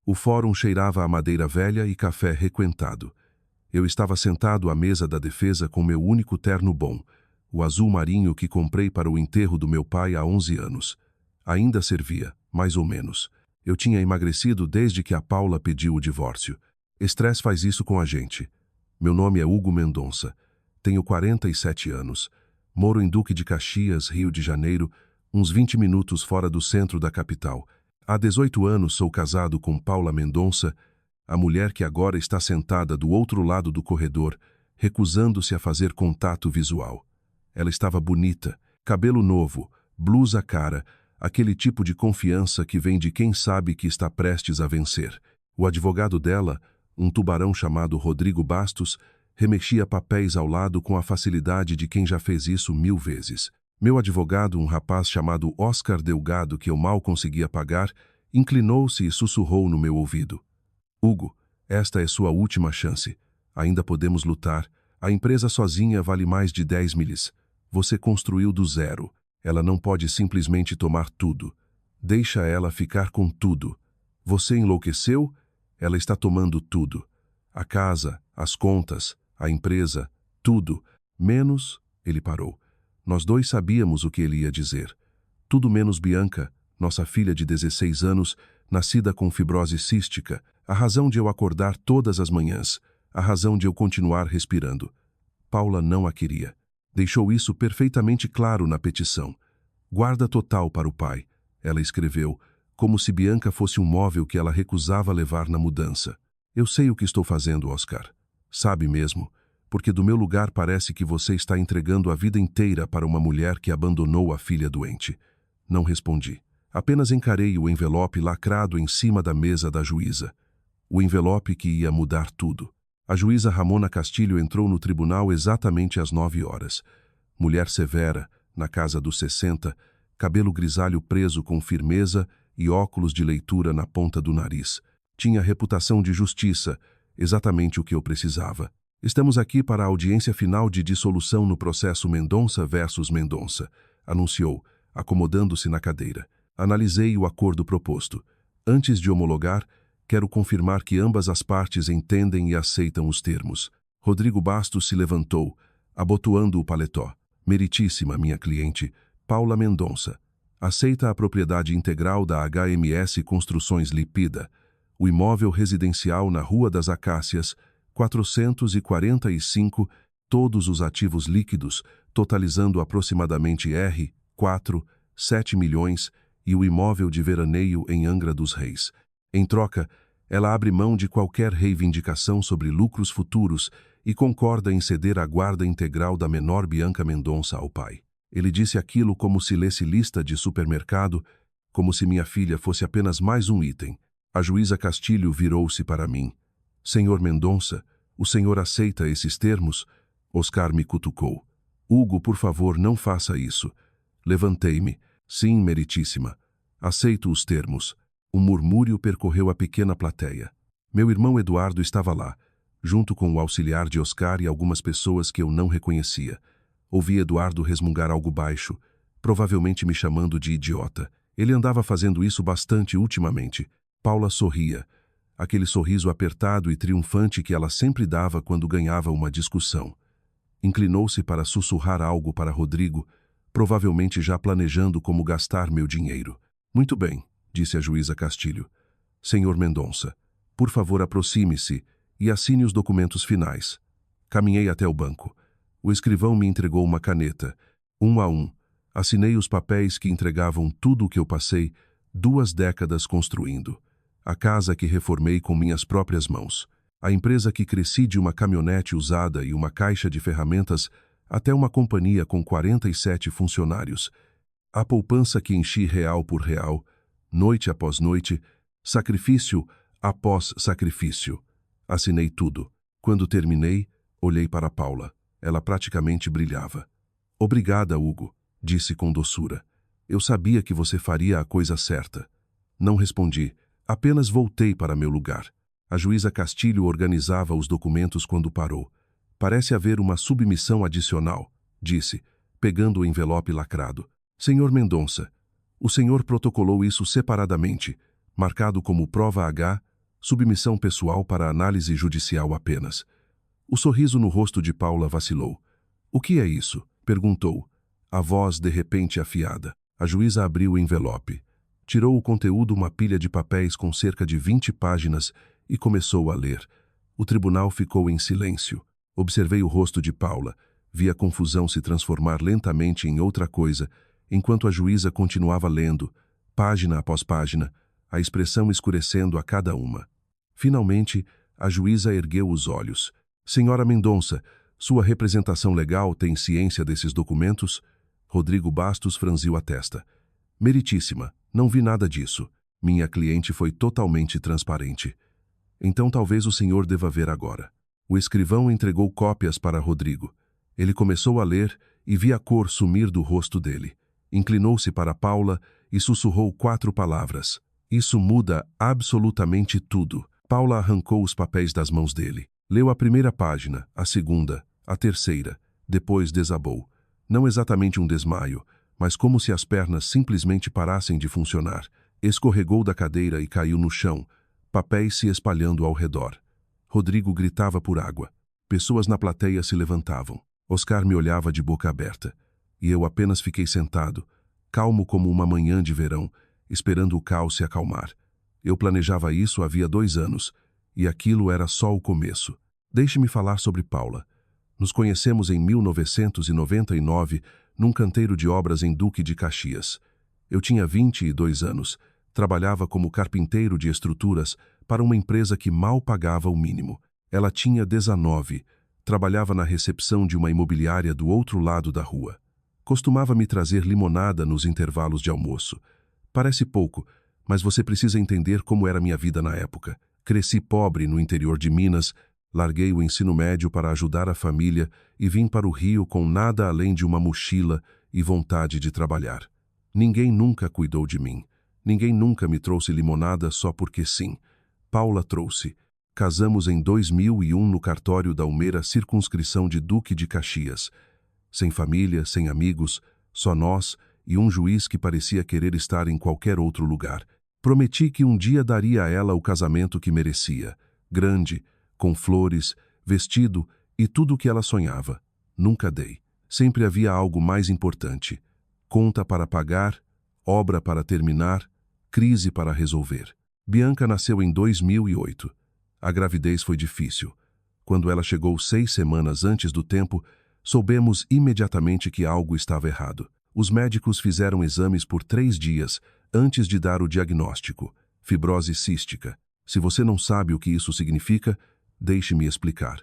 O fórum cheirava a madeira velha e café requentado. Eu estava sentado à mesa da defesa com meu único terno bom, o azul marinho que comprei para o enterro do meu pai há 11 anos. Ainda servia, mais ou menos. Eu tinha emagrecido desde que a Paula pediu o divórcio. Estresse faz isso com a gente. Meu nome é Hugo Mendonça. Tenho 47 anos. Moro em Duque de Caxias, Rio de Janeiro, uns 20 minutos fora do centro da capital. Há 18 anos sou casado com Paula Mendonça, a mulher que agora está sentada do outro lado do corredor, recusando-se a fazer contato visual. Ela estava bonita, cabelo novo, blusa cara, aquele tipo de confiança que vem de quem sabe que está prestes a vencer. O advogado dela, um tubarão chamado Rodrigo Bastos, remexia papéis ao lado com a facilidade de quem já fez isso 1000 vezes. Meu advogado, um rapaz chamado Oscar Delgado, que eu mal conseguia pagar, inclinou-se e sussurrou no meu ouvido. Hugo, esta é sua última chance. Ainda podemos lutar. A empresa sozinha vale mais de 10 milhas. Você construiu do zero. Ela não pode simplesmente tomar tudo. Deixa ela ficar com tudo. Você enlouqueceu? Ela está tomando tudo. A casa, as contas, a empresa, tudo. Menos... Ele parou. Nós dois sabíamos o que ele ia dizer. Tudo menos Bianca, nossa filha de 16 anos, nascida com fibrose cística, a razão de eu acordar todas as manhãs, a razão de eu continuar respirando. Paula não a queria. Deixou isso perfeitamente claro na petição. Guarda total para o pai, ela escreveu, como se Bianca fosse um móvel que ela recusava levar na mudança. Eu sei o que estou fazendo, Oscar. Sabe mesmo, porque do meu lugar parece que você está entregando a vida inteira para uma mulher que abandonou a filha doente. Não respondi. Apenas encarei o envelope lacrado em cima da mesa da juíza. O envelope que ia mudar tudo. A juíza Ramona Castilho entrou no tribunal exatamente às 9 horas. Mulher severa, na casa dos 60, cabelo grisalho preso com firmeza e óculos de leitura na ponta do nariz. Tinha reputação de justiça, exatamente o que eu precisava. Estamos aqui para a audiência final de dissolução no processo Mendonça versus Mendonça, anunciou, acomodando-se na cadeira. Analisei o acordo proposto. Antes de homologar, quero confirmar que ambas as partes entendem e aceitam os termos. Rodrigo Bastos se levantou, abotoando o paletó. Meritíssima, minha cliente, Paula Mendonça. Aceita a propriedade integral da HMS Construções Lipida, o imóvel residencial na Rua das Acácias, 445, todos os ativos líquidos, totalizando aproximadamente R$ 7 milhões, e o imóvel de veraneio em Angra dos Reis. Em troca, ela abre mão de qualquer reivindicação sobre lucros futuros e concorda em ceder a guarda integral da menor Bianca Mendonça ao pai. Ele disse aquilo como se lesse lista de supermercado, como se minha filha fosse apenas mais um item. A juíza Castilho virou-se para mim. Senhor Mendonça, o senhor aceita esses termos? Oscar me cutucou. Hugo, por favor, não faça isso. Levantei-me. Sim, meritíssima. Aceito os termos. Um murmúrio percorreu a pequena plateia. Meu irmão Eduardo estava lá, junto com o auxiliar de Oscar e algumas pessoas que eu não reconhecia. Ouvi Eduardo resmungar algo baixo, provavelmente me chamando de idiota. Ele andava fazendo isso bastante ultimamente. Paula sorria, aquele sorriso apertado e triunfante que ela sempre dava quando ganhava uma discussão. Inclinou-se para sussurrar algo para Rodrigo, provavelmente já planejando como gastar meu dinheiro. Muito bem, disse a juíza Castilho. Senhor Mendonça, por favor aproxime-se e assine os documentos finais. Caminhei até o banco. O escrivão me entregou uma caneta. Um a um, assinei os papéis que entregavam tudo o que eu passei 2 décadas construindo. A casa que reformei com minhas próprias mãos. A empresa que cresci de uma caminhonete usada e uma caixa de ferramentas até uma companhia com 47 funcionários. A poupança que enchi real por real, noite após noite, sacrifício após sacrifício. Assinei tudo. Quando terminei, olhei para Paula. Ela praticamente brilhava. Obrigada, Hugo, disse com doçura. Eu sabia que você faria a coisa certa. Não respondi, apenas voltei para meu lugar. A juíza Castilho organizava os documentos quando parou. Parece haver uma submissão adicional, disse, pegando o envelope lacrado. Senhor Mendonça, o senhor protocolou isso separadamente, marcado como prova H, submissão pessoal para análise judicial apenas. O sorriso no rosto de Paula vacilou. O que é isso? Perguntou. A voz de repente afiada. A juíza abriu o envelope. Tirou o conteúdo, uma pilha de papéis com cerca de 20 páginas, e começou a ler. O tribunal ficou em silêncio. Observei o rosto de Paula. Vi a confusão se transformar lentamente em outra coisa, enquanto a juíza continuava lendo, página após página, a expressão escurecendo a cada uma. Finalmente, a juíza ergueu os olhos. Senhora Mendonça, sua representação legal tem ciência desses documentos? Rodrigo Bastos franziu a testa. Meritíssima, não vi nada disso. Minha cliente foi totalmente transparente. Então talvez o senhor deva ver agora. O escrivão entregou cópias para Rodrigo. Ele começou a ler e vi a cor sumir do rosto dele. Inclinou-se para Paula e sussurrou 4 palavras. Isso muda absolutamente tudo. Paula arrancou os papéis das mãos dele. Leu a primeira página, a segunda, a terceira. Depois desabou. Não exatamente um desmaio, mas como se as pernas simplesmente parassem de funcionar. Escorregou da cadeira e caiu no chão, papéis se espalhando ao redor. Rodrigo gritava por água. Pessoas na plateia se levantavam. Oscar me olhava de boca aberta. E eu apenas fiquei sentado, calmo como uma manhã de verão, esperando o caos se acalmar. Eu planejava isso havia 2 anos, e aquilo era só o começo. Deixe-me falar sobre Paula. Nos conhecemos em 1999, num canteiro de obras em Duque de Caxias. Eu tinha 22 anos, trabalhava como carpinteiro de estruturas para uma empresa que mal pagava o mínimo. Ela tinha 19, trabalhava na recepção de uma imobiliária do outro lado da rua. Costumava me trazer limonada nos intervalos de almoço. Parece pouco, mas você precisa entender como era minha vida na época. Cresci pobre no interior de Minas, larguei o ensino médio para ajudar a família e vim para o Rio com nada além de uma mochila e vontade de trabalhar. Ninguém nunca cuidou de mim. Ninguém nunca me trouxe limonada só porque sim. Paula trouxe. Casamos em 2001 no cartório da Umeira, circunscrição de Duque de Caxias. Sem família, sem amigos, só nós e um juiz que parecia querer estar em qualquer outro lugar. Prometi que um dia daria a ela o casamento que merecia. Grande, com flores, vestido e tudo o que ela sonhava. Nunca dei. Sempre havia algo mais importante. Conta para pagar, obra para terminar, crise para resolver. Bianca nasceu em 2008. A gravidez foi difícil. Quando ela chegou 6 semanas antes do tempo, soubemos imediatamente que algo estava errado. Os médicos fizeram exames por 3 dias antes de dar o diagnóstico: fibrose cística. Se você não sabe o que isso significa, deixe-me explicar.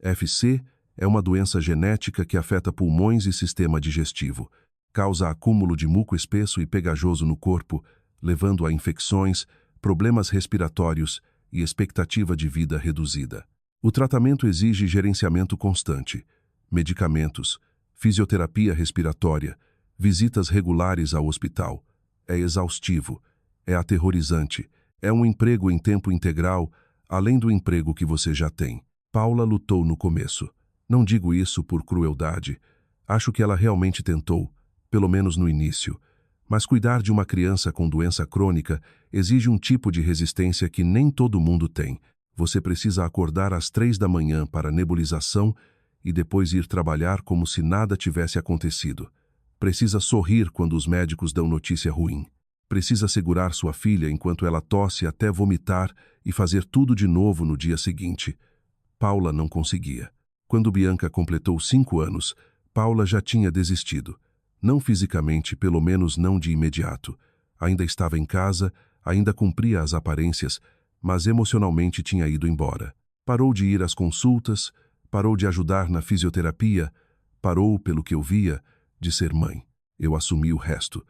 FC é uma doença genética que afeta pulmões e sistema digestivo. Causa acúmulo de muco espesso e pegajoso no corpo, levando a infecções, problemas respiratórios e expectativa de vida reduzida. O tratamento exige gerenciamento constante, medicamentos, fisioterapia respiratória, visitas regulares ao hospital. É exaustivo, é aterrorizante, é um emprego em tempo integral, além do emprego que você já tem. Paula lutou no começo. Não digo isso por crueldade. Acho que ela realmente tentou, pelo menos no início. Mas cuidar de uma criança com doença crônica exige um tipo de resistência que nem todo mundo tem. Você precisa acordar às 3 da manhã para nebulização e depois ir trabalhar como se nada tivesse acontecido. Precisa sorrir quando os médicos dão notícia ruim. Precisa segurar sua filha enquanto ela tosse até vomitar e fazer tudo de novo no dia seguinte. Paula não conseguia. Quando Bianca completou 5 anos, Paula já tinha desistido. Não fisicamente, pelo menos não de imediato. Ainda estava em casa, ainda cumpria as aparências, mas emocionalmente tinha ido embora. Parou de ir às consultas, parou de ajudar na fisioterapia, parou, pelo que eu via, de ser mãe. Eu assumi o resto.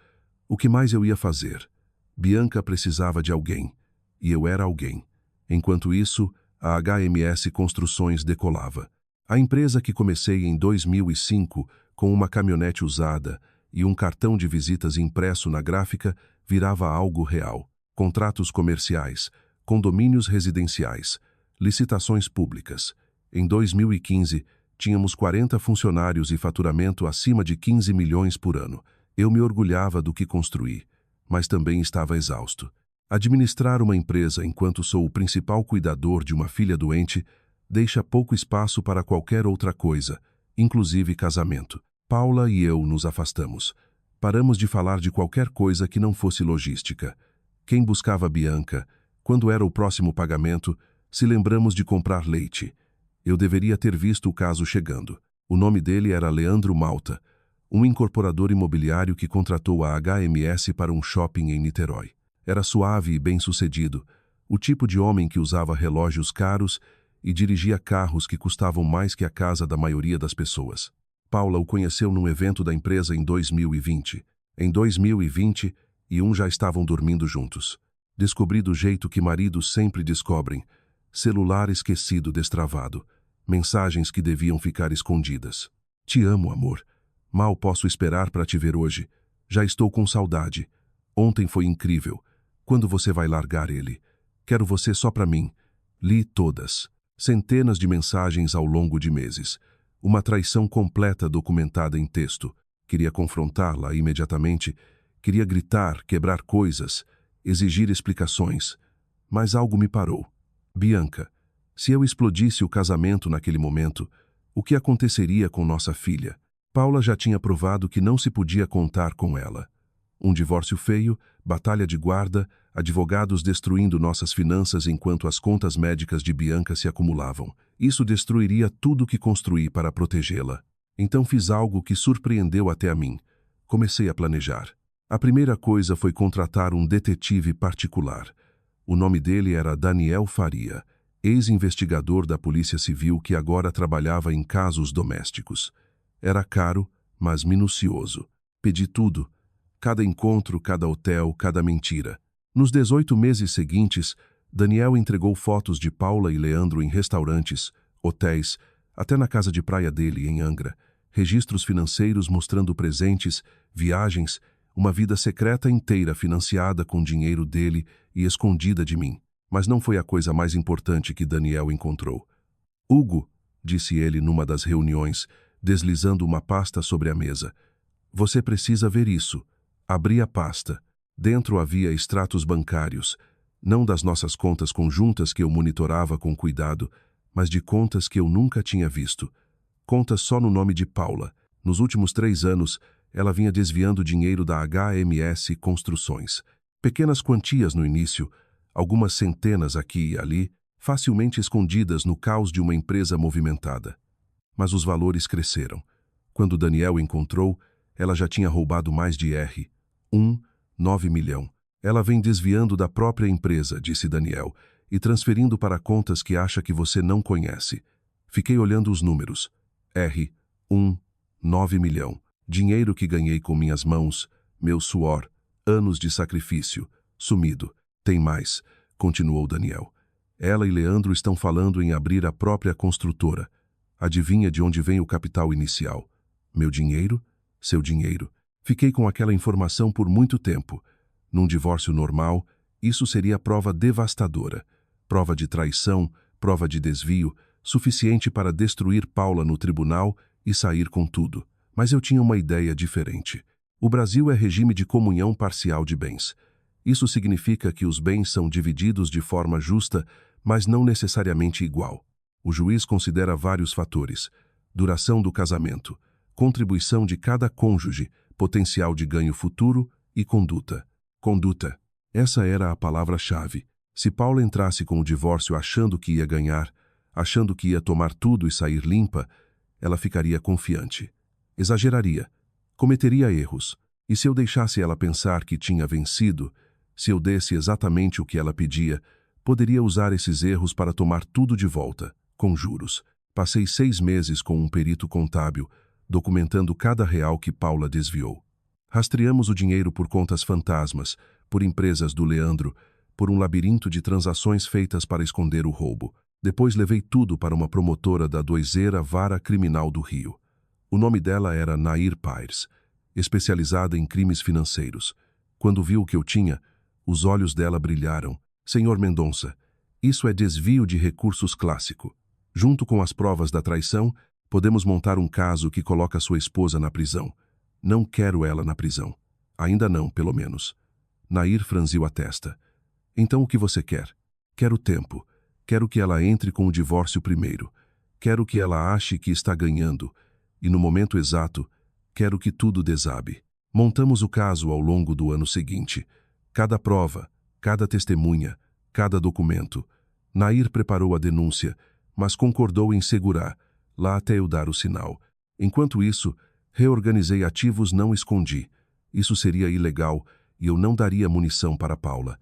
O que mais eu ia fazer? Bianca precisava de alguém, e eu era alguém. Enquanto isso, a HMS Construções decolava. A empresa que comecei em 2005, com uma caminhonete usada e um cartão de visitas impresso na gráfica, virava algo real. Contratos comerciais, condomínios residenciais, licitações públicas. Em 2015, tínhamos 40 funcionários e faturamento acima de 15 milhões por ano. Eu me orgulhava do que construí, mas também estava exausto. Administrar uma empresa enquanto sou o principal cuidador de uma filha doente deixa pouco espaço para qualquer outra coisa, inclusive casamento. Paula e eu nos afastamos. Paramos de falar de qualquer coisa que não fosse logística. Quem buscava Bianca? Quando era o próximo pagamento? Se lembramos de comprar leite. Eu deveria ter visto o caso chegando. O nome dele era Leandro Malta, um incorporador imobiliário que contratou a HMS para um shopping em Niterói. Era suave e bem-sucedido, o tipo de homem que usava relógios caros e dirigia carros que custavam mais que a casa da maioria das pessoas. Paula o conheceu num evento da empresa em 2020. Em 2020, já estavam dormindo juntos. Descobri do jeito que maridos sempre descobrem: celular esquecido destravado, mensagens que deviam ficar escondidas. Te amo, amor. Mal posso esperar para te ver hoje. Já estou com saudade. Ontem foi incrível. Quando você vai largar ele? Quero você só para mim. Li todas. Centenas de mensagens ao longo de meses. Uma traição completa documentada em texto. Queria confrontá-la imediatamente. Queria gritar, quebrar coisas, exigir explicações. Mas algo me parou. Bianca, se eu explodisse o casamento naquele momento, o que aconteceria com nossa filha? Paula já tinha provado que não se podia contar com ela. Um divórcio feio, batalha de guarda, advogados destruindo nossas finanças enquanto as contas médicas de Bianca se acumulavam. Isso destruiria tudo que construí para protegê-la. Então fiz algo que surpreendeu até a mim. Comecei a planejar. A primeira coisa foi contratar um detetive particular. O nome dele era Daniel Faria, ex-investigador da Polícia Civil que agora trabalhava em casos domésticos. Era caro, mas minucioso. Pedi tudo. Cada encontro, cada hotel, cada mentira. Nos 18 meses seguintes, Daniel entregou fotos de Paula e Leandro em restaurantes, hotéis, até na casa de praia dele, em Angra. Registros financeiros mostrando presentes, viagens, uma vida secreta inteira financiada com dinheiro dele e escondida de mim. Mas não foi a coisa mais importante que Daniel encontrou. Hugo, disse ele numa das reuniões, deslizando uma pasta sobre a mesa. Você precisa ver isso. Abri a pasta. Dentro havia extratos bancários, não das nossas contas conjuntas que eu monitorava com cuidado, mas de contas que eu nunca tinha visto. Contas só no nome de Paula. Nos últimos 3 anos, ela vinha desviando dinheiro da HMS Construções. Pequenas quantias no início, algumas centenas aqui e ali, facilmente escondidas no caos de uma empresa movimentada. Mas os valores cresceram. Quando Daniel encontrou, ela já tinha roubado mais de R$9 milhões. Ela vem desviando da própria empresa, disse Daniel, e transferindo para contas que acha que você não conhece. Fiquei olhando os números. R$9 milhões. Dinheiro que ganhei com minhas mãos, meu suor, anos de sacrifício, sumido. Tem mais, continuou Daniel. Ela e Leandro estão falando em abrir a própria construtora. Adivinha de onde vem o capital inicial? Meu dinheiro? Seu dinheiro. Fiquei com aquela informação por muito tempo. Num divórcio normal, isso seria prova devastadora. Prova de traição, prova de desvio, suficiente para destruir Paula no tribunal e sair com tudo. Mas eu tinha uma ideia diferente. O Brasil é regime de comunhão parcial de bens. Isso significa que os bens são divididos de forma justa, mas não necessariamente igual. O juiz considera vários fatores: duração do casamento, contribuição de cada cônjuge, potencial de ganho futuro e conduta. Conduta. Essa era a palavra-chave. Se Paula entrasse com o divórcio achando que ia ganhar, achando que ia tomar tudo e sair limpa, ela ficaria confiante. Exageraria. Cometeria erros. E se eu deixasse ela pensar que tinha vencido, se eu desse exatamente o que ela pedia, poderia usar esses erros para tomar tudo de volta, com juros. Passei 6 meses com um perito contábil, documentando cada real que Paula desviou. Rastreamos o dinheiro por contas fantasmas, por empresas do Leandro, por um labirinto de transações feitas para esconder o roubo. Depois levei tudo para uma promotora da 2ª Vara Criminal do Rio. O nome dela era Nair Pires, especializada em crimes financeiros. Quando viu o que eu tinha, os olhos dela brilharam. Senhor Mendonça, isso é desvio de recursos clássico. Junto com as provas da traição, podemos montar um caso que coloca sua esposa na prisão. Não quero ela na prisão. Ainda não, pelo menos. Nair franziu a testa. Então o que você quer? Quero tempo. Quero que ela entre com o divórcio primeiro. Quero que ela ache que está ganhando. E no momento exato, quero que tudo desabe. Montamos o caso ao longo do ano seguinte. Cada prova, cada testemunha, cada documento. Nair preparou a denúncia, mas concordou em segurar, lá até eu dar o sinal. Enquanto isso, reorganizei ativos, não escondi. Isso seria ilegal e eu não daria munição para Paula.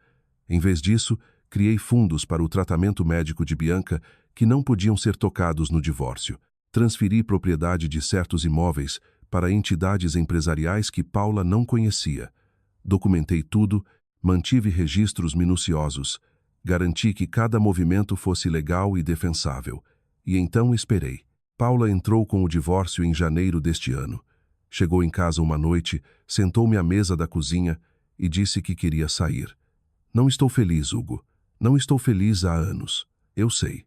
Em vez disso, criei fundos para o tratamento médico de Bianca que não podiam ser tocados no divórcio. Transferi propriedade de certos imóveis para entidades empresariais que Paula não conhecia. Documentei tudo, mantive registros minuciosos, garanti que cada movimento fosse legal e defensável. E então esperei. Paula entrou com o divórcio em janeiro deste ano. Chegou em casa uma noite, sentou-me à mesa da cozinha e disse que queria sair. Não estou feliz, Hugo. Não estou feliz há anos. Eu sei.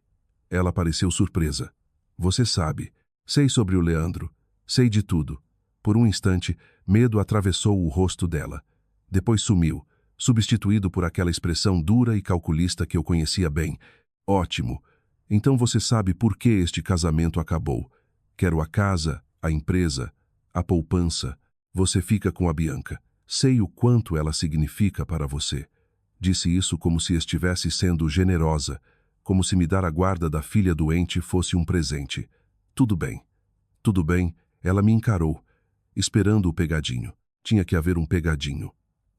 Ela pareceu surpresa. Você sabe. Sei sobre o Leandro. Sei de tudo. Por um instante, medo atravessou o rosto dela. Depois sumiu, substituído por aquela expressão dura e calculista que eu conhecia bem. Ótimo. Então você sabe por que este casamento acabou. Quero a casa, a empresa, a poupança. Você fica com a Bianca. Sei o quanto ela significa para você. Disse isso como se estivesse sendo generosa, como se me dar a guarda da filha doente fosse um presente. Tudo bem. Tudo bem, ela me encarou, esperando o pegadinho. Tinha que haver um pegadinho.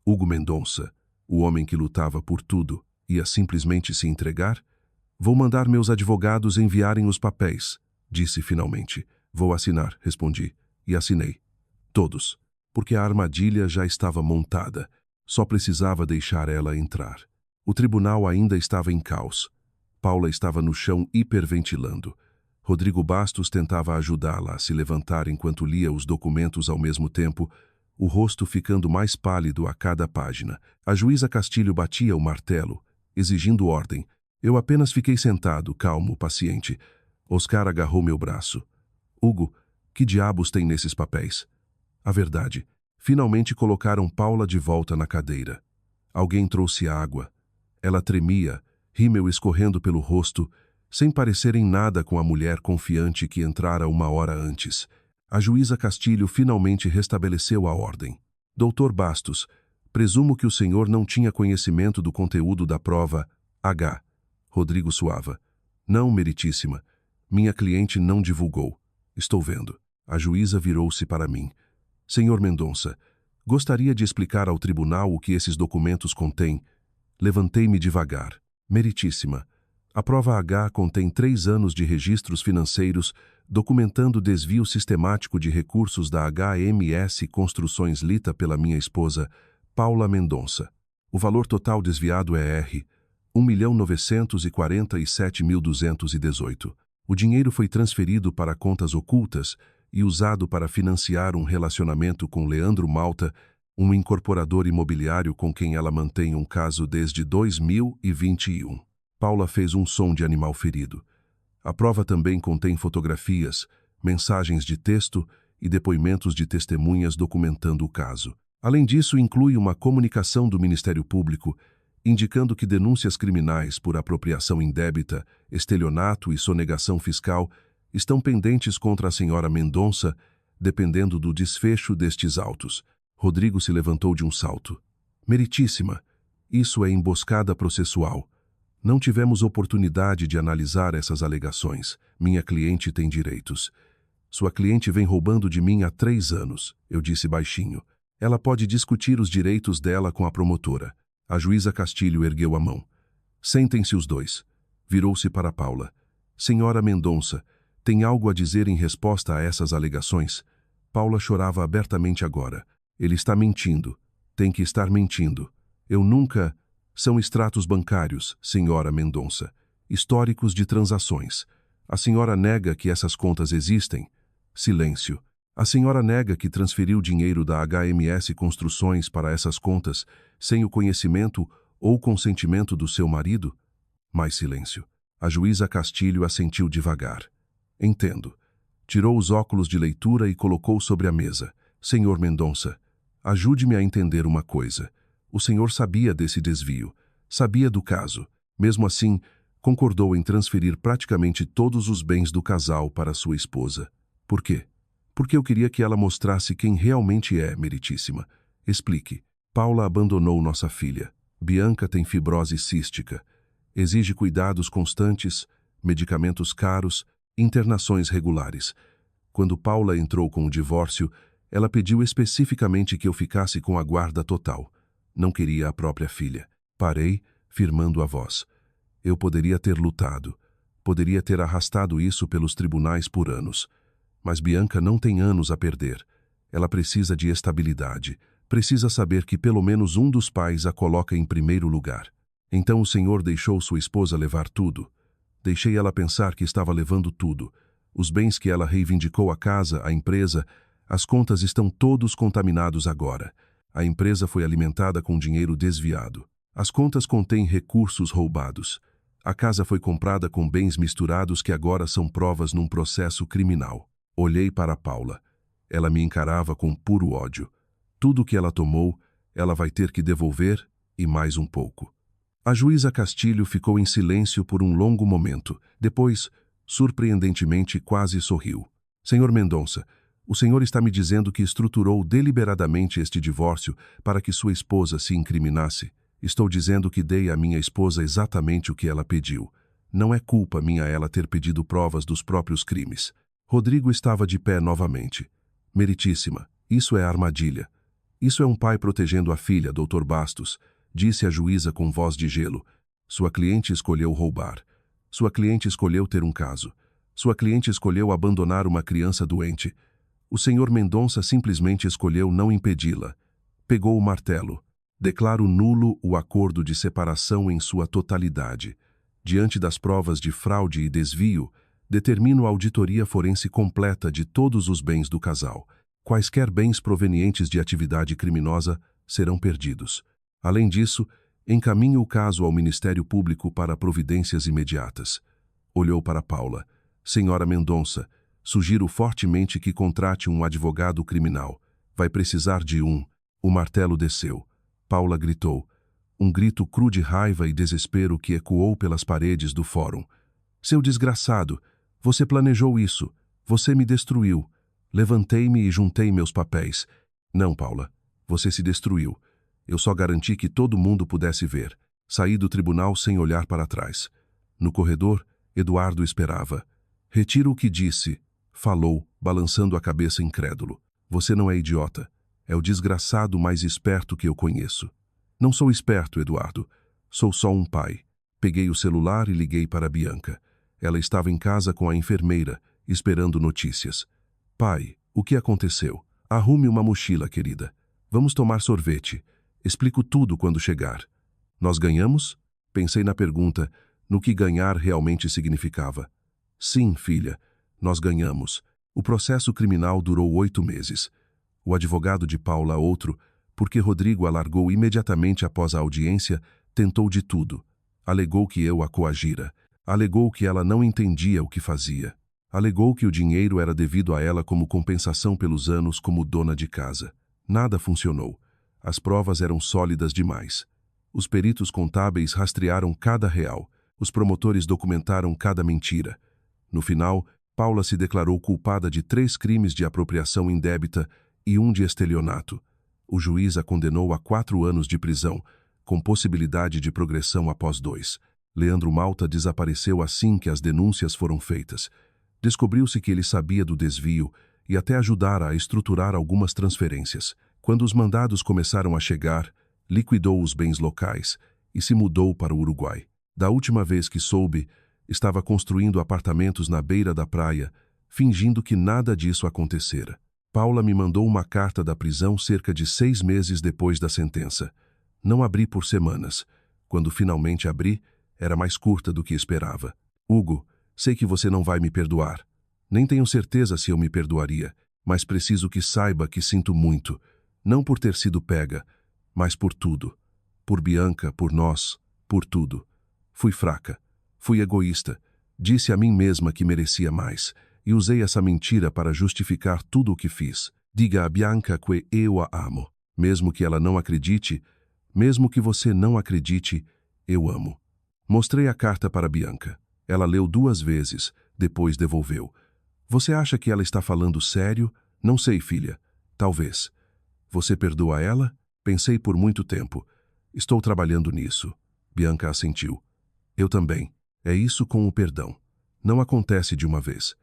Hugo Mendonça, o homem que lutava por tudo, ia simplesmente se entregar? Vou mandar meus advogados enviarem os papéis, disse finalmente. Vou assinar, respondi, e assinei. Todos, porque a armadilha já estava montada. Só precisava deixar ela entrar. O tribunal ainda estava em caos. Paula estava no chão hiperventilando. Rodrigo Bastos tentava ajudá-la a se levantar enquanto lia os documentos ao mesmo tempo, o rosto ficando mais pálido a cada página. A juíza Castilho batia o martelo, exigindo ordem. Eu apenas fiquei sentado, calmo, paciente. Oscar agarrou meu braço. Hugo, que diabos tem nesses papéis? A verdade. Finalmente colocaram Paula de volta na cadeira. Alguém trouxe água. Ela tremia, rímel escorrendo pelo rosto, sem parecer em nada com a mulher confiante que entrara uma hora antes. A juíza Castilho finalmente restabeleceu a ordem. Doutor Bastos, presumo que o senhor não tinha conhecimento do conteúdo da prova H. Rodrigo suava. Não, meritíssima. Minha cliente não divulgou. Estou vendo. A juíza virou-se para mim. Senhor Mendonça, gostaria de explicar ao tribunal o que esses documentos contêm. Levantei-me devagar. Meritíssima, a prova H contém 3 anos de registros financeiros documentando desvio sistemático de recursos da HMS Construções lita pela minha esposa, Paula Mendonça. O valor total desviado é R$ 1.947.218. O dinheiro foi transferido para contas ocultas e usado para financiar um relacionamento com Leandro Malta, um incorporador imobiliário com quem ela mantém um caso desde 2021. Paula fez um som de animal ferido. A prova também contém fotografias, mensagens de texto e depoimentos de testemunhas documentando o caso. Além disso, inclui uma comunicação do Ministério Público indicando que denúncias criminais por apropriação indébita, estelionato e sonegação fiscal estão pendentes contra a senhora Mendonça, dependendo do desfecho destes autos. Rodrigo se levantou de um salto. Meritíssima, isso é emboscada processual. Não tivemos oportunidade de analisar essas alegações. Minha cliente tem direitos. Sua cliente vem roubando de mim há 3 anos, eu disse baixinho. Ela pode discutir os direitos dela com a promotora. A juíza Castilho ergueu a mão. Sentem-se os dois. Virou-se para Paula. Senhora Mendonça, tem algo a dizer em resposta a essas alegações? Paula chorava abertamente agora. Ele está mentindo. Tem que estar mentindo. Eu nunca... São extratos bancários, senhora Mendonça. Históricos de transações. A senhora nega que essas contas existem? Silêncio. A senhora nega que transferiu dinheiro da HMS Construções para essas contas sem o conhecimento ou consentimento do seu marido? Mais silêncio. A juíza Castilho assentiu devagar. Entendo. Tirou os óculos de leitura e colocou sobre a mesa. Senhor Mendonça, ajude-me a entender uma coisa. O senhor sabia desse desvio. Sabia do caso. Mesmo assim, concordou em transferir praticamente todos os bens do casal para sua esposa. Por quê? Porque eu queria que ela mostrasse quem realmente é, meritíssima. Explique. Paula abandonou nossa filha. Bianca tem fibrose cística. Exige cuidados constantes, medicamentos caros, internações regulares. Quando Paula entrou com o divórcio, ela pediu especificamente que eu ficasse com a guarda total. Não queria a própria filha. Parei, firmando a voz. Eu poderia ter lutado. Poderia ter arrastado isso pelos tribunais por anos. Mas Bianca não tem anos a perder. Ela precisa de estabilidade. Precisa saber que pelo menos um dos pais a coloca em primeiro lugar. Então o Senhor deixou sua esposa levar tudo. Deixei ela pensar que estava levando tudo. Os bens que ela reivindicou, a casa, a empresa, as contas estão todos contaminados agora. A empresa foi alimentada com dinheiro desviado. As contas contêm recursos roubados. A casa foi comprada com bens misturados que agora são provas num processo criminal. Olhei para Paula. Ela me encarava com puro ódio. Tudo que ela tomou, ela vai ter que devolver e mais um pouco. A juíza Castilho ficou em silêncio por um longo momento. Depois, surpreendentemente, quase sorriu. Senhor Mendonça, o senhor está me dizendo que estruturou deliberadamente este divórcio para que sua esposa se incriminasse? Estou dizendo que dei à minha esposa exatamente o que ela pediu. Não é culpa minha ela ter pedido provas dos próprios crimes. Rodrigo estava de pé novamente. Meritíssima, isso é armadilha. Isso é um pai protegendo a filha, Dr. Bastos, disse a juíza com voz de gelo. Sua cliente escolheu roubar. Sua cliente escolheu ter um caso. Sua cliente escolheu abandonar uma criança doente. O senhor Mendonça simplesmente escolheu não impedi-la. Pegou o martelo. Declaro nulo o acordo de separação em sua totalidade. Diante das provas de fraude e desvio, determino a auditoria forense completa de todos os bens do casal. Quaisquer bens provenientes de atividade criminosa serão perdidos. Além disso, encaminho o caso ao Ministério Público para providências imediatas. Olhou para Paula. Senhora Mendonça, sugiro fortemente que contrate um advogado criminal. Vai precisar de um. O martelo desceu. Paula gritou. Um grito cru de raiva e desespero que ecoou pelas paredes do fórum. Seu desgraçado, você planejou isso. Você me destruiu. Levantei-me e juntei meus papéis. Não, Paula, você se destruiu. Eu só garanti que todo mundo pudesse ver. Saí do tribunal sem olhar para trás. No corredor, Eduardo esperava. Retiro o que disse, falou, balançando a cabeça incrédulo. Você não é idiota. É o desgraçado mais esperto que eu conheço. Não sou esperto, Eduardo. Sou só um pai. Peguei o celular e liguei para Bianca. Ela estava em casa com a enfermeira, esperando notícias. Pai, o que aconteceu? Arrume uma mochila, querida. Vamos tomar sorvete. Explico tudo quando chegar. Nós ganhamos? Pensei na pergunta, no que ganhar realmente significava. Sim, filha, nós ganhamos. O processo criminal durou 8 meses. O advogado de Paula, outro, porque Rodrigo a largou imediatamente após a audiência, tentou de tudo. Alegou que eu a coagira. Alegou que ela não entendia o que fazia. Alegou que o dinheiro era devido a ela como compensação pelos anos como dona de casa. Nada funcionou. As provas eram sólidas demais. Os peritos contábeis rastrearam cada real. Os promotores documentaram cada mentira. No final, Paula se declarou culpada de 3 crimes de apropriação indébita e 1 de estelionato. O juiz a condenou a 4 anos de prisão, com possibilidade de progressão após 2. Leandro Malta desapareceu assim que as denúncias foram feitas. Descobriu-se que ele sabia do desvio e até ajudara a estruturar algumas transferências. Quando os mandados começaram a chegar, liquidou os bens locais e se mudou para o Uruguai. Da última vez que soube, estava construindo apartamentos na beira da praia, fingindo que nada disso acontecera. Paula me mandou uma carta da prisão cerca de 6 meses depois da sentença. Não abri por semanas. Quando finalmente abri, era mais curta do que esperava. Hugo, sei que você não vai me perdoar. Nem tenho certeza se eu me perdoaria, mas preciso que saiba que sinto muito. Não por ter sido pega, mas por tudo. Por Bianca, por nós, por tudo. Fui fraca, fui egoísta, disse a mim mesma que merecia mais, e usei essa mentira para justificar tudo o que fiz. Diga a Bianca que eu a amo. Mesmo que ela não acredite, mesmo que você não acredite, Eu amo. Mostrei a carta para Bianca. Ela leu 2 vezes, depois devolveu. Você acha que ela está falando sério? Não sei, filha. Talvez. Você perdoa ela? Pensei por muito tempo. Estou trabalhando nisso. Bianca assentiu. Eu também. É isso com o perdão. Não acontece de uma vez.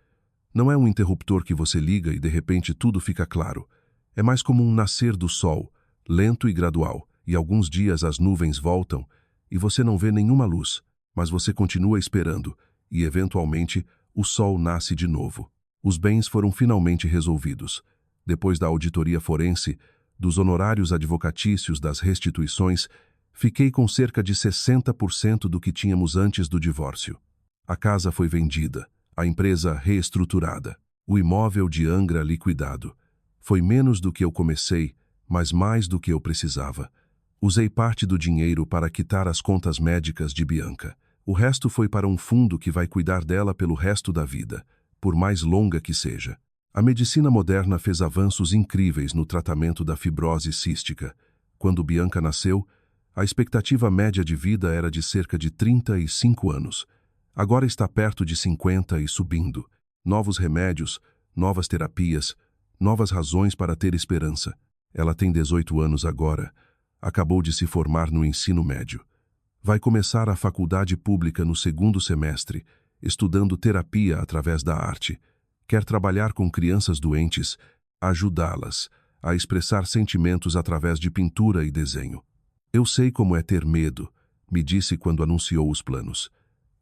Não é um interruptor que você liga e de repente tudo fica claro. É mais como um nascer do sol, lento e gradual, e alguns dias as nuvens voltam e você não vê nenhuma luz, mas você continua esperando e, eventualmente, o sol nasce de novo. Os bens foram finalmente resolvidos. Depois da auditoria forense, dos honorários advocatícios, das restituições, fiquei com cerca de 60% do que tínhamos antes do divórcio. A casa foi vendida, a empresa reestruturada, o imóvel de Angra liquidado. Foi menos do que eu comecei, mas mais do que eu precisava. Usei parte do dinheiro para quitar as contas médicas de Bianca. O resto foi para um fundo que vai cuidar dela pelo resto da vida, por mais longa que seja. A medicina moderna fez avanços incríveis no tratamento da fibrose cística. Quando Bianca nasceu, a expectativa média de vida era de cerca de 35 anos. Agora está perto de 50 e subindo. Novos remédios, novas terapias, novas razões para ter esperança. Ela tem 18 anos agora. Acabou de se formar no ensino médio. Vai começar a faculdade pública no 2º semestre, estudando terapia através da arte. Quer trabalhar com crianças doentes, ajudá-las a expressar sentimentos através de pintura e desenho. Eu sei como é ter medo, me disse quando anunciou os planos.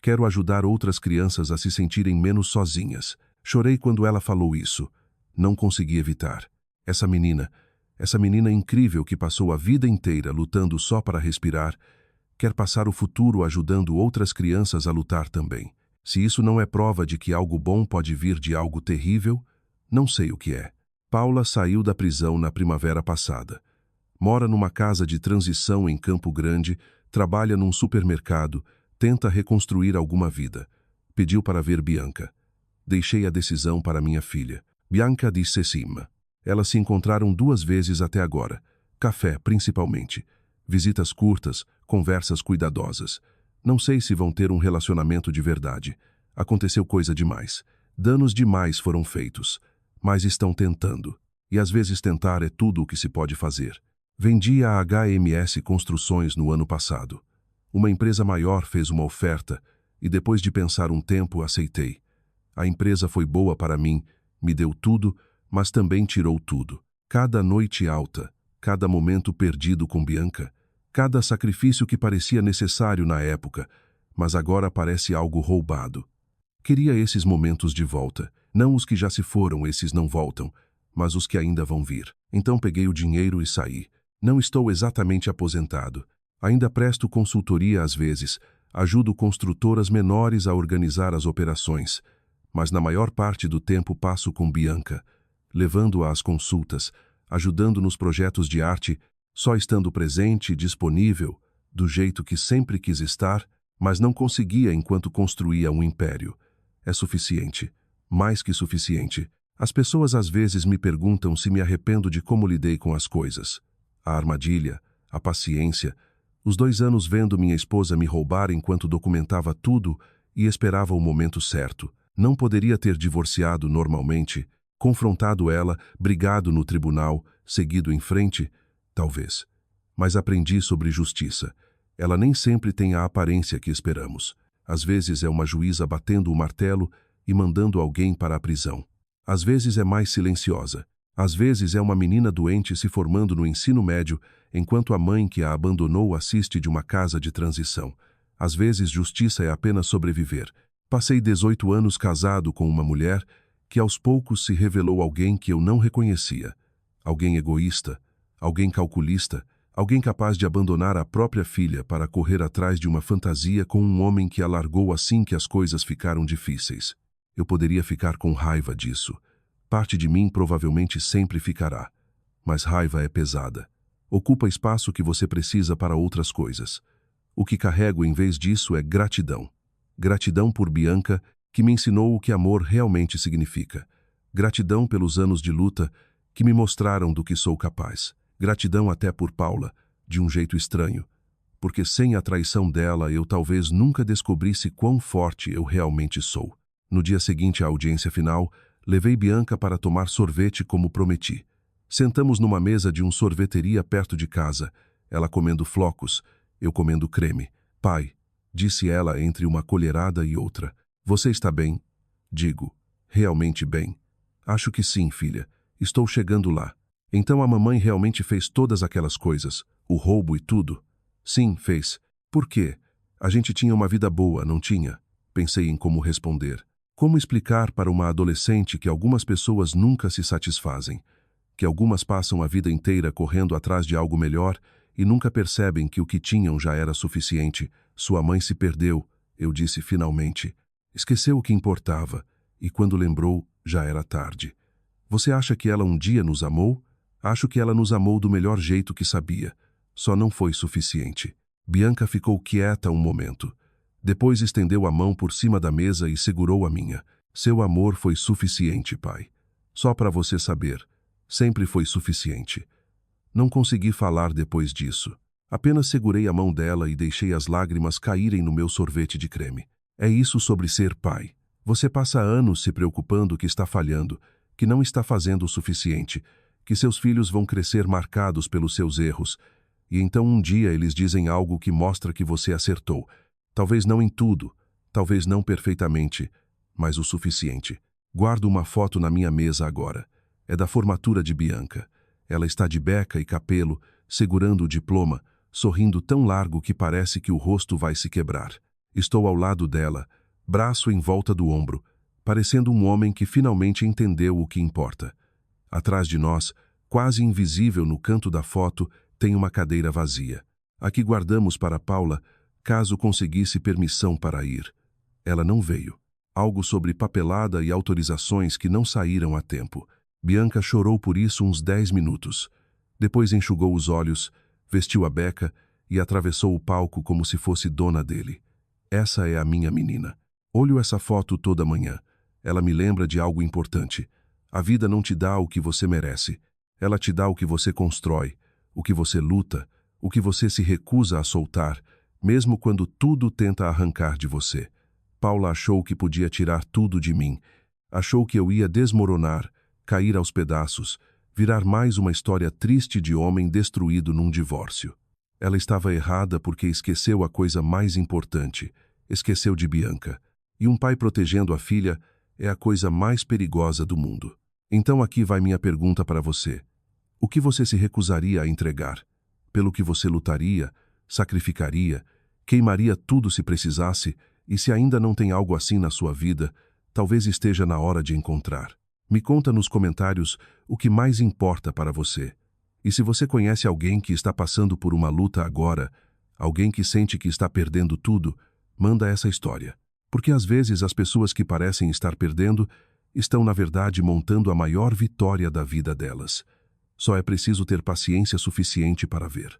Quero ajudar outras crianças a se sentirem menos sozinhas. Chorei quando ela falou isso. Não consegui evitar. Essa menina incrível que passou a vida inteira lutando só para respirar, quer passar o futuro ajudando outras crianças a lutar também. Se isso não é prova de que algo bom pode vir de algo terrível, não sei o que é. Paula saiu da prisão na primavera passada. Mora numa casa de transição em Campo Grande, trabalha num supermercado, tenta reconstruir alguma vida. Pediu para ver Bianca. Deixei a decisão para minha filha. Bianca disse sim. Elas se encontraram 2 vezes até agora. Café, principalmente. Visitas curtas, conversas cuidadosas. Não sei se vão ter um relacionamento de verdade. Aconteceu coisa demais. Danos demais foram feitos. Mas estão tentando. E às vezes tentar é tudo o que se pode fazer. Vendi a HMS Construções no ano passado. Uma empresa maior fez uma oferta e depois de pensar um tempo aceitei. A empresa foi boa para mim, me deu tudo, mas também tirou tudo. Cada noite alta, cada momento perdido com Bianca, cada sacrifício que parecia necessário na época, mas agora parece algo roubado. Queria esses momentos de volta. Não os que já se foram, esses não voltam, mas os que ainda vão vir. Então peguei o dinheiro e saí. Não estou exatamente aposentado. Ainda presto consultoria às vezes, ajudo construtoras menores a organizar as operações, mas na maior parte do tempo passo com Bianca, levando-a às consultas, ajudando nos projetos de arte, só estando presente e disponível, do jeito que sempre quis estar, mas não conseguia enquanto construía um império. É suficiente. Mais que suficiente. As pessoas às vezes me perguntam se me arrependo de como lidei com as coisas. A armadilha, a paciência, os 2 anos vendo minha esposa me roubar enquanto documentava tudo e esperava o momento certo. Não poderia ter divorciado normalmente, confrontado ela, brigado no tribunal, seguido em frente? Talvez. Mas aprendi sobre justiça. Ela nem sempre tem a aparência que esperamos. Às vezes é uma juíza batendo o martelo e mandando alguém para a prisão. Às vezes é mais silenciosa. Às vezes é uma menina doente se formando no ensino médio, enquanto a mãe que a abandonou assiste de uma casa de transição. Às vezes justiça é apenas sobreviver. Passei 18 anos casado com uma mulher que aos poucos se revelou alguém que eu não reconhecia. Alguém egoísta, alguém calculista, alguém capaz de abandonar a própria filha para correr atrás de uma fantasia com um homem que a largou assim que as coisas ficaram difíceis. Eu poderia ficar com raiva disso. Parte de mim provavelmente sempre ficará. Mas raiva é pesada. Ocupa espaço que você precisa para outras coisas. O que carrego em vez disso é gratidão. Gratidão por Bianca, que me ensinou o que amor realmente significa. Gratidão pelos anos de luta que me mostraram do que sou capaz. Gratidão até por Paula, de um jeito estranho, porque sem a traição dela eu talvez nunca descobrisse quão forte eu realmente sou. No dia seguinte à audiência final, levei Bianca para tomar sorvete como prometi. Sentamos numa mesa de uma sorveteria perto de casa, ela comendo flocos, eu comendo creme. Pai, disse ela entre uma colherada e outra, você está bem? Digo, realmente bem. Acho que sim, filha. Estou chegando lá. Então a mamãe realmente fez todas aquelas coisas, o roubo e tudo? Sim, fez. Por quê? A gente tinha uma vida boa, não tinha? Pensei em como responder. Como explicar para uma adolescente que algumas pessoas nunca se satisfazem? Que algumas passam a vida inteira correndo atrás de algo melhor e nunca percebem que o que tinham já era suficiente. Sua mãe se perdeu, eu disse finalmente. Esqueceu o que importava, e quando lembrou, já era tarde. Você acha que ela um dia nos amou? Acho que ela nos amou do melhor jeito que sabia. Só não foi suficiente. Bianca ficou quieta um momento. Depois estendeu a mão por cima da mesa e segurou a minha. Seu amor foi suficiente, pai. Só para você saber. Sempre foi suficiente. Não consegui falar depois disso. Apenas segurei a mão dela e deixei as lágrimas caírem no meu sorvete de creme. É isso sobre ser pai. Você passa anos se preocupando que está falhando, que não está fazendo o suficiente, que seus filhos vão crescer marcados pelos seus erros, e então um dia eles dizem algo que mostra que você acertou. Talvez não em tudo, talvez não perfeitamente, mas o suficiente. Guardo uma foto na minha mesa agora. É da formatura de Bianca. Ela está de beca e capelo, segurando o diploma, sorrindo tão largo que parece que o rosto vai se quebrar. Estou ao lado dela, braço em volta do ombro, parecendo um homem que finalmente entendeu o que importa. Atrás de nós, quase invisível no canto da foto, tem uma cadeira vazia. Aqui guardamos para Paula, caso conseguisse permissão para ir. Ela não veio. Algo sobre papelada e autorizações que não saíram a tempo. Bianca chorou por isso uns 10 minutos. Depois enxugou os olhos, vestiu a beca e atravessou o palco como se fosse dona dele. Essa é a minha menina. Olho essa foto toda manhã. Ela me lembra de algo importante. A vida não te dá o que você merece. Ela te dá o que você constrói, o que você luta, o que você se recusa a soltar, mesmo quando tudo tenta arrancar de você. Paula achou que podia tirar tudo de mim. Achou que eu ia desmoronar, cair aos pedaços, virar mais uma história triste de homem destruído num divórcio. Ela estava errada porque esqueceu a coisa mais importante. Esqueceu de Bianca. E um pai protegendo a filha é a coisa mais perigosa do mundo. Então aqui vai minha pergunta para você. O que você se recusaria a entregar? Pelo que você lutaria, sacrificaria, queimaria tudo se precisasse, e se ainda não tem algo assim na sua vida, talvez esteja na hora de encontrar. Me conta nos comentários o que mais importa para você. E se você conhece alguém que está passando por uma luta agora, alguém que sente que está perdendo tudo, manda essa história. Porque às vezes as pessoas que parecem estar perdendo estão na verdade montando a maior vitória da vida delas. Só é preciso ter paciência suficiente para ver.